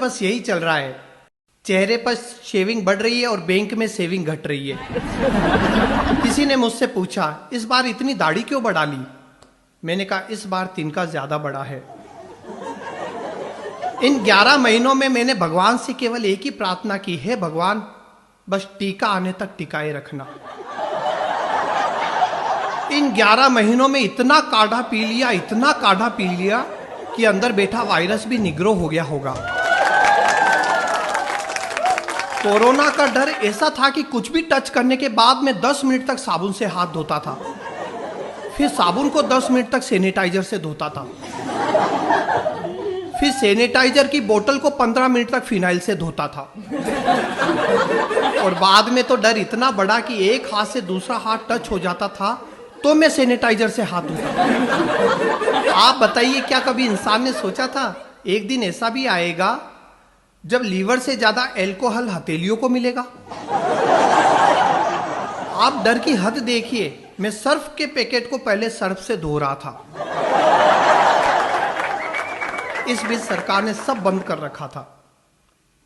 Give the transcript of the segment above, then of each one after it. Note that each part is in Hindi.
बस यही चल रहा है, चेहरे पर शेविंग बढ़ रही है और बैंक में सेविंग घट रही है। किसी ने मुझसे पूछा, इस बार इतनी दाढ़ी क्यों बढ़ा ली? मैंने कहा, इस बार तिनका ज्यादा बड़ा है। इन 11 महीनों में मैंने भगवान से केवल एक ही प्रार्थना की है, भगवान बस टीका आने तक टिकाए रखना। इन 11 महीनों में इतना काढ़ा पी लिया, इतना काढ़ा पी लिया कि अंदर बैठा वायरस भी निग्रो हो गया होगा। कोरोना का डर ऐसा था कि कुछ भी टच करने के बाद मैं 10 मिनट तक साबुन से हाथ धोता था, फिर साबुन को 10 मिनट तक सैनिटाइजर से धोता था, फिर सैनिटाइजर की बोतल को 15 मिनट तक फिनाइल से धोता था। और बाद में तो डर इतना बड़ा कि एक हाथ से दूसरा हाथ टच हो जाता था तो मैं सैनिटाइजर से हाथ धोता था। आप बताइए, क्या कभी इंसान ने सोचा था एक दिन ऐसा भी आएगा जब लीवर से ज्यादा अल्कोहल हथेलियों को मिलेगा? आप डर की हद देखिए। मैं सर्फ के पैकेट को पहले सर्फ से धो रहा था। इस बीच सरकार ने सब बंद कर रखा था,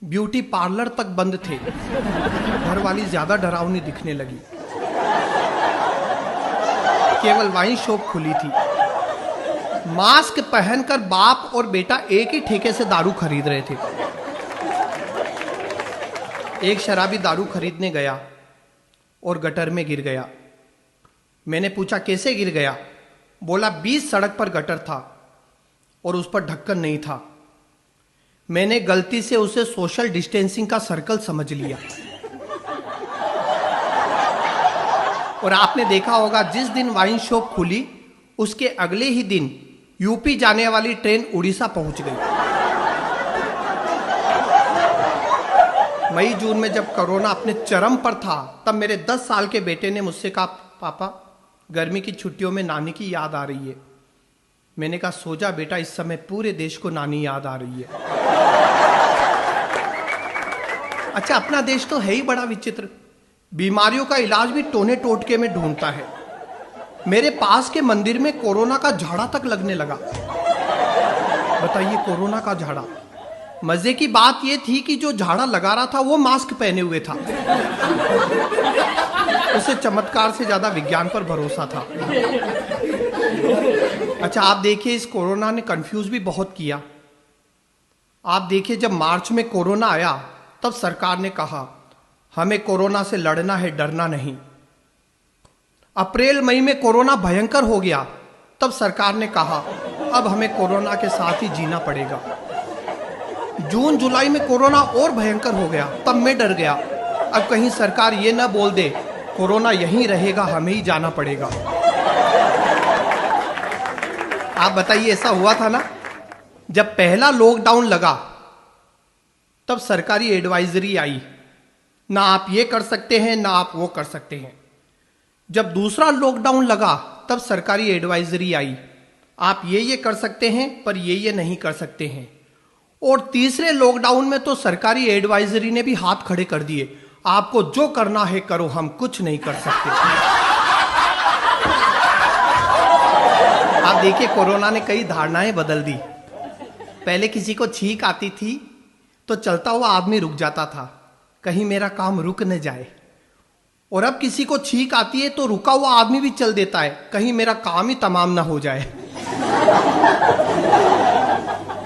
ब्यूटी पार्लर तक बंद थे। घर वाली ज्यादा डरावनी दिखने लगी। केवल वाइन शॉप खुली थी। मास्क पहनकर बाप और बेटा एक ही ठेके से दारू खरीद रहे थे। एक शराबी दारू खरीदने गया और गटर में गिर गया। मैंने पूछा, कैसे गिर गया? बोला, 20 सड़क पर गटर था और उस पर ढक्कन नहीं था। मैंने गलती से उसे सोशल डिस्टेंसिंग का सर्कल समझ लिया। और आपने देखा होगा, जिस दिन वाइन शॉप खुली उसके अगले ही दिन यूपी जाने वाली ट्रेन उड़ीसा पहुंच गई। मई जून में जब कोरोना अपने चरम पर था, तब मेरे 10 साल के बेटे ने मुझसे कहा, पापा गर्मी की छुट्टियों में नानी की याद आ रही है। मैंने कहा, सो जा बेटा, इस समय पूरे देश को नानी याद आ रही है। अच्छा, अपना देश तो है ही बड़ा विचित्र। बीमारियों का इलाज भी टोने टोटके में ढूंढता है। मेरे पास के मंदिर में कोरोना का झाड़ा तक लगने लगा। बताइए, कोरोना का झाड़ा। मजे की बात यह थी कि जो झाड़ा लगा रहा था वो मास्क पहने हुए था। उसे चमत्कार से ज्यादा विज्ञान पर भरोसा था। अच्छा, आप देखिए, इस कोरोना ने कंफ्यूज भी बहुत किया। आप देखिए, जब मार्च में कोरोना आया तब सरकार ने कहा, हमें कोरोना से लड़ना है, डरना नहीं। अप्रैल मई में कोरोना भयंकर हो गया, तब सरकार ने कहा, अब हमें कोरोना के साथ ही जीना पड़ेगा। जून जुलाई में कोरोना और भयंकर हो गया, तब मैं डर गया, अब कहीं सरकार ये ना बोल दे कोरोना यहीं रहेगा, हमें ही जाना पड़ेगा। आप बताइए, ऐसा हुआ था ना? जब पहला लॉकडाउन लगा तब सरकारी एडवाइजरी आई, ना आप ये कर सकते हैं, ना आप वो कर सकते हैं। जब दूसरा लॉकडाउन लगा तब सरकारी एडवाइजरी आई, आप ये कर सकते हैं पर ये नहीं कर सकते हैं। और तीसरे लॉकडाउन में तो सरकारी एडवाइजरी ने भी हाथ खड़े कर दिए, आपको जो करना है करो, हम कुछ नहीं कर सकते। आप देखिए, कोरोना ने कई धारणाएं बदल दी। पहले किसी को छींक आती थी तो चलता हुआ आदमी रुक जाता था, कहीं मेरा काम रुक न जाए। और अब किसी को छींक आती है तो रुका हुआ आदमी भी चल देता है, कहीं मेरा काम ही तमाम ना हो जाए।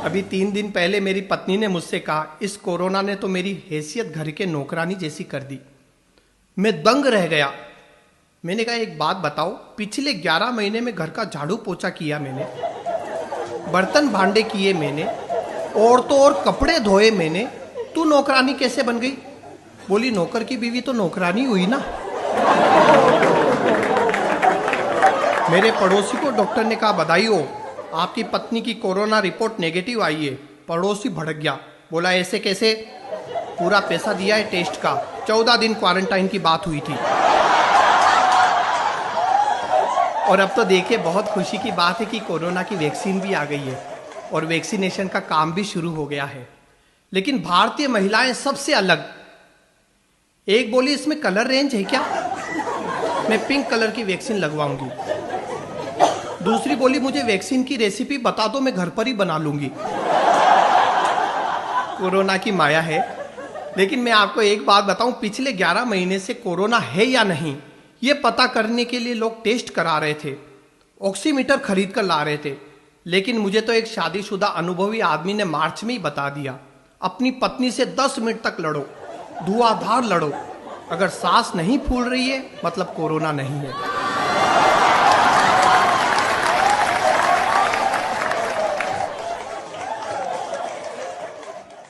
अभी 3 दिन पहले मेरी पत्नी ने मुझसे कहा, इस कोरोना ने तो मेरी हैसियत घर के नौकरानी जैसी कर दी। मैं दंग रह गया। मैंने कहा, एक बात बताओ, पिछले 11 महीने में घर का झाड़ू पोछा किया मैंने, बर्तन भांडे किए मैंने, और तो और कपड़े धोए मैंने, तू नौकरानी कैसे बन गई? बोली, नौकर की बीवी तो नौकरानी हुई ना। मेरे पड़ोसी को डॉक्टर ने कहा, बधाई हो, आपकी पत्नी की कोरोना रिपोर्ट नेगेटिव आई है। पड़ोसी भड़क गया, बोला, ऐसे कैसे? पूरा पैसा दिया है टेस्ट का, 14 दिन क्वारंटाइन की बात हुई थी। और अब तो देखिए, बहुत खुशी की बात है कि कोरोना की वैक्सीन भी आ गई है और वैक्सीनेशन का काम भी शुरू हो गया है। लेकिन भारतीय महिलाएं सबसे अलग। एक बोली, इसमें कलर रेंज है क्या? मैं पिंक कलर की वैक्सीन लगवाऊंगी। दूसरी बोली, मुझे वैक्सीन की रेसिपी बता दो, मैं घर पर ही बना लूंगी। कोरोना की माया है। लेकिन मैं आपको एक बात बताऊं, पिछले 11 महीने से कोरोना है या नहीं ये पता करने के लिए लोग टेस्ट करा रहे थे, ऑक्सीमीटर खरीद कर ला रहे थे। लेकिन मुझे तो एक शादीशुदा अनुभवी आदमी ने मार्च में ही बता दिया, अपनी पत्नी से 10 मिनट तक लड़ो, धुआंधार लड़ो, अगर सांस नहीं फूल रही है मतलब कोरोना नहीं है।